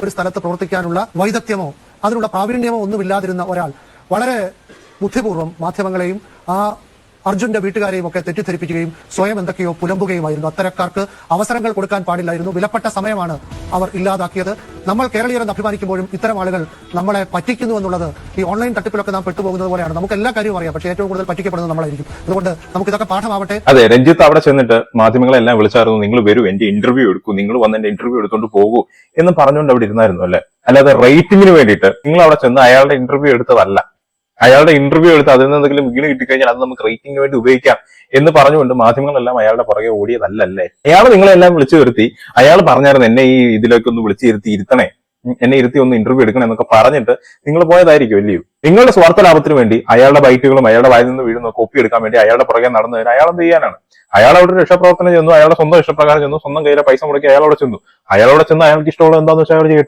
ഒരു സ്ഥലത്ത് പ്രവർത്തിക്കാനുള്ള വൈദഗ്ധ്യമോ അതിനുള്ള പ്രാവീണ്യമോ ഒന്നുമില്ലാതിരുന്ന ഒരാൾ വളരെ ബുദ്ധിപൂർവ്വം മാധ്യമങ്ങളെയും ആ അർജുന്റെ വീട്ടുകാരെയും ഒക്കെ തെറ്റിദ്ധരിപ്പിക്കുകയും സ്വയം എന്തൊക്കെയോ പുലമ്പുകയുമായിരുന്നു. അത്തരക്കാർക്ക് അവസരങ്ങൾ കൊടുക്കാൻ പാടില്ലായിരുന്നു. വിലപ്പെട്ട സമയമാണ് അവർ ഇല്ലാതാക്കിയത്. നമ്മൾ കേരളീയരെന്ന് അഭിമാനിക്കുമ്പോഴും ഇത്തരം ആളുകൾ നമ്മളെ പറ്റിക്കുന്നു എന്നുള്ളത് ഈ ഓൺലൈൻ തട്ടിപ്പിലൊക്കെ നാം പെട്ടുപോകുന്നത് പോലെയാണ്. നമുക്ക് എല്ലാ കാര്യവും അറിയാം, പക്ഷേ ഏറ്റവും കൂടുതൽ പറ്റിക്കപ്പെടുന്നത് നമ്മളായിരിക്കും. അതുകൊണ്ട് നമുക്ക് ഇതൊക്കെ പാഠമാവട്ടെ. അതെ, രഞ്ജിത്ത് അവിടെ ചെന്നിട്ട് മാധ്യമങ്ങളെല്ലാം വിളിച്ചായിരുന്നു, നിങ്ങൾ വരൂ, എന്റെ ഇന്റർവ്യൂ എടുക്കൂ, നിങ്ങൾ വന്ന് എന്റെ ഇന്റർവ്യൂ എടുത്തോണ്ട് പോകൂ എന്ന് പറഞ്ഞുകൊണ്ട് അവിടെ ഇരുന്നായിരുന്നു അല്ലെ. അല്ലാതെ റേറ്റിംഗിന് വേണ്ടിയിട്ട് നിങ്ങൾ അവിടെ ചെന്ന് അയാളുടെ ഇന്റർവ്യൂ എടുത്തതല്ല. അയാളുടെ ഇന്റർവ്യൂ എടുത്ത് അതിൽ നിന്ന് എന്തെങ്കിലും വീണ് കിട്ടിക്കഴിഞ്ഞാൽ അത് നമുക്ക് റേറ്റിംഗിന് വേണ്ടി ഉപയോഗിക്കാം എന്ന് പറഞ്ഞുകൊണ്ട് മാധ്യമങ്ങളെല്ലാം അയാളുടെ പുറകെ ഓടിയതല്ലേ. അയാൾ നിങ്ങളെല്ലാം വിളിച്ചു വരുത്തി, അയാൾ പറഞ്ഞായിരുന്നു എന്നെ ഈ ഇതിലേക്കൊന്ന് വിളിച്ചു ഇരുത്തണേ, എന്നെ ഇരുത്തി ഒന്ന് ഇന്റർവ്യൂ എടുക്കണം എന്നൊക്കെ പറഞ്ഞിട്ട് നിങ്ങൾ പോയതായിരിക്കും അല്ലയോ. നിങ്ങളുടെ സ്വാർത്ഥ ലാഭത്തിന് വേണ്ടി അയാളുടെ ബൈറ്റുകളും അയാളുടെ വായിൽ നിന്ന് വീഴുന്ന കോപ്പി എടുക്കാൻ വേണ്ടി അയാളുടെ പുറകെ നടന്നതിന് അയാൾ എന്ത് ചെയ്യാനാണ്? അയാൾ അവിടെ രക്ഷാപ്രവർത്തനം ചെന്നു, അയാളുടെ സ്വന്തം ഇഷ്ടപ്രകാരം ചെന്നു, സ്വന്തം കയ്യിലെ പൈസ മുടക്കി അയാളോടെ ചെന്നു. അയാളോടെ ചെന്ന് അയാൾക്ക് ഇഷ്ടമുള്ളത് എന്താണെന്ന് വെച്ചാൽ അയാൾ ചെയ്യട്ടെ.